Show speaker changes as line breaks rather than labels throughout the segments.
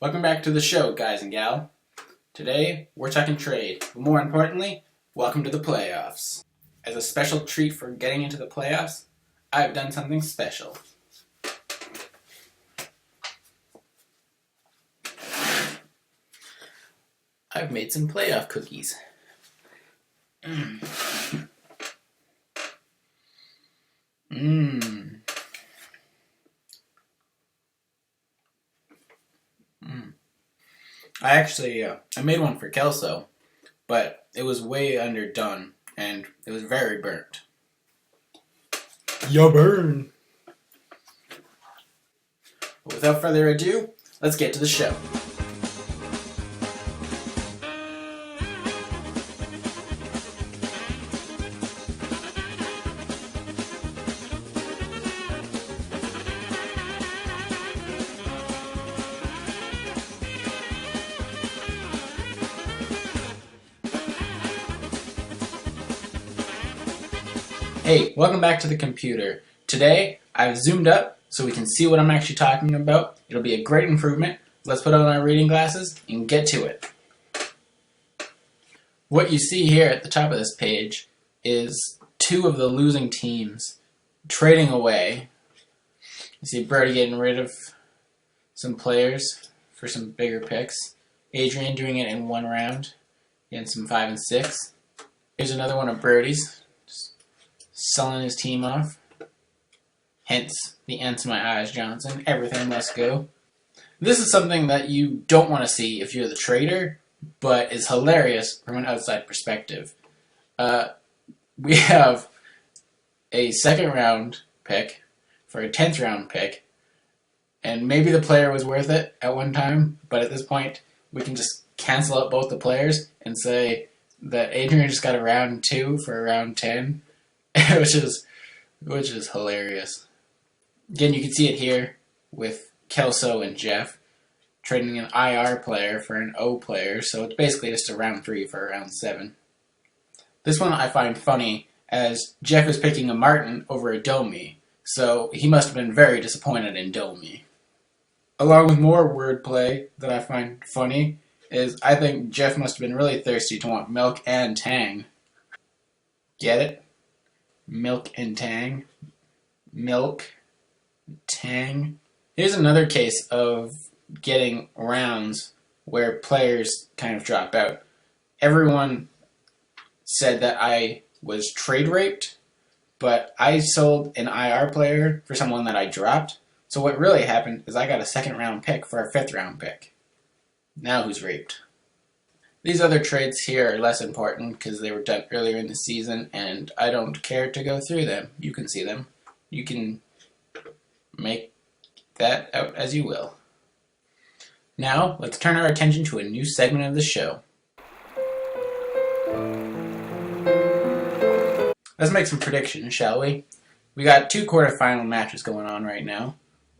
Welcome back to the show, guys and gal. Today, we're talking trade, but more importantly, welcome to the playoffs. As a special treat for getting into the playoffs, I've done something special. I've made some playoff cookies. I made one for Kelso, but it was way underdone, and it was very burnt. Ya burn! But without further ado, let's get to the show. Hey, welcome back to the computer. Today, I've zoomed up so we can see what I'm actually talking about. It'll be a great improvement. Let's put on our reading glasses and get to it. What you see here at the top of this page is two of the losing teams trading away. You see Brody getting rid of some players for some bigger picks. Adrian doing it in one round, getting some 5 and 6. Here's another one of Brody's. Selling his team off. Hence, the ants in my eyes, Johnson. Everything must go. This is something that you don't want to see if you're the trader, but is hilarious from an outside perspective. We have a second round pick for a 10th round pick, and maybe the player was worth it at one time, but at this point, we can just cancel out both the players and say that Adrian just got a round 2 for a round 10. which is hilarious. Again, you can see it here with Kelso and Jeff trading an IR player for an O player, so it's basically just a round 3 for a round 7. This one I find funny, as Jeff is picking a Martin over a Domi, so he must have been very disappointed in Domi. Along with more wordplay that I find funny is I think Jeff must have been really thirsty to want Milk and Tang. Get it? Milk and Tang. Milk. Tang. Here's another case of getting rounds where players kind of drop out. Everyone said that I was trade raped, but I sold an IR player for someone that I dropped. So what really happened is I got a second round pick for a 5th round pick. Now who's raped? These other trades here are less important because they were done earlier in the season, and I don't care to go through them. You can see them. You can make that out as you will. Now, let's turn our attention to a new segment of the show. Let's make some predictions, shall we? We got 2 quarterfinal matches going on right now.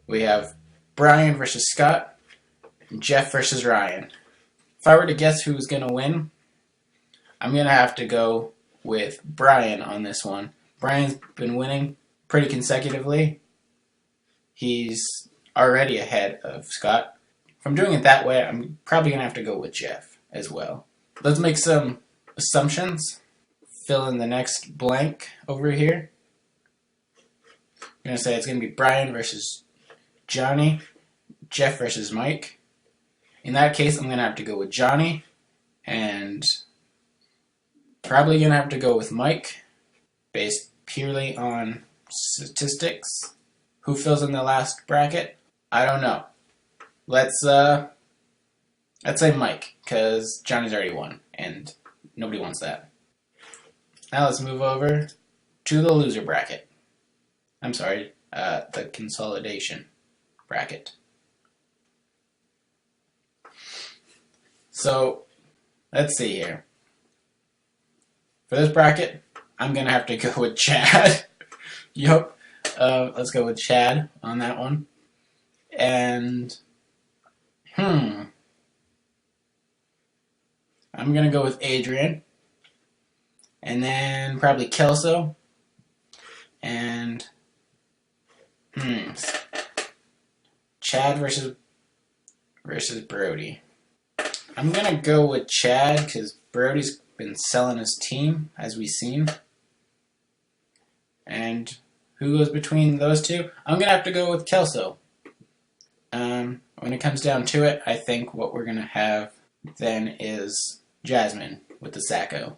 We have Brian versus Scott, and Jeff versus Ryan. If I were to guess who's going to win, I'm going to have to go with Brian on this one. Brian's been winning pretty consecutively. He's already ahead of Scott. If I'm doing it that way, I'm probably going to have to go with Jeff as well. Let's make some assumptions. Fill in the next blank over here. I'm going to say it's going to be Brian versus Johnny, Jeff versus Mike. In that case, I'm going to have to go with Johnny, and probably going to have to go with Mike, based purely on statistics. Who fills in the last bracket? I don't know. Let's say Mike, because Johnny's already won, and nobody wants that. Now let's move over to the loser bracket. I'm sorry, the consolidation bracket. So, let's see here. For this bracket, I'm going to have to go with Chad. Yup. Let's go with Chad on that one. And, I'm going to go with Adrian. And then probably Kelso. And, Chad versus versus Brody. I'm going to go with Chad because Brody's been selling his team, as we've seen. And who goes between those two? I'm going to have to go with Kelso. When it comes down to it, I think what we're going to have then is Jasmine with the Sacco.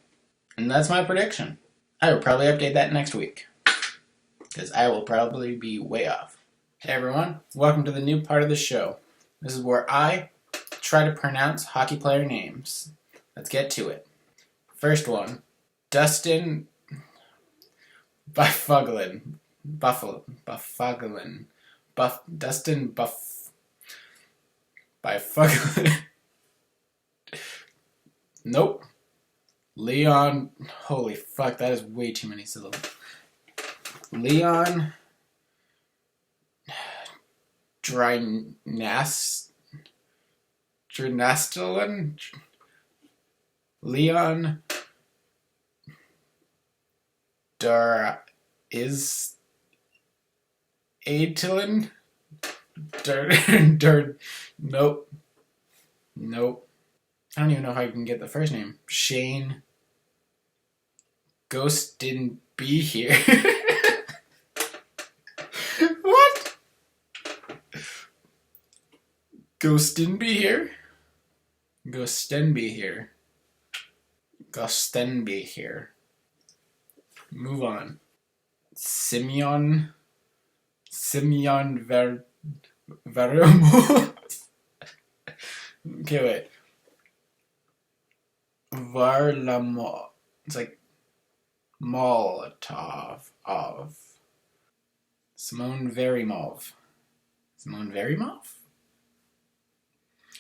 And that's my prediction. I will probably update that next week, because I will probably be way off. Hey everyone, welcome to the new part of the show. This is where I try to pronounce hockey player names. Let's get to it. First one, Dustin Byfuglien. Dustin Byfuglien. Nope. Leon, holy fuck, that is way too many syllables. Leon Drynastilin? Leon Atilin? Nope. I don't even know how I can get the first name. Shane Ghost didn't be here. What? Ghost didn't be here? Ghostenby here. Move on. Simeon Veramo. Okay, wait. Varlamov. It's like Molotov of Simone Verimov.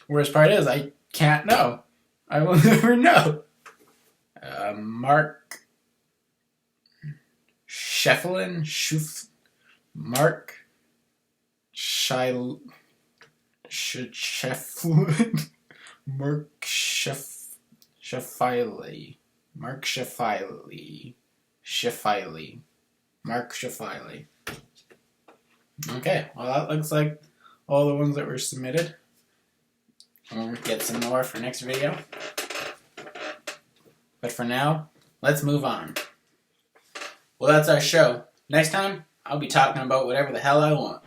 Worst part is I can't know. I will never know. Mark Sheffield. Mark Sheffield. Mark Sheffield. Okay, well that looks like all the ones that were submitted. We'll get some more for next video. But for now, let's move on. Well, that's our show. Next time, I'll be talking about whatever the hell I want.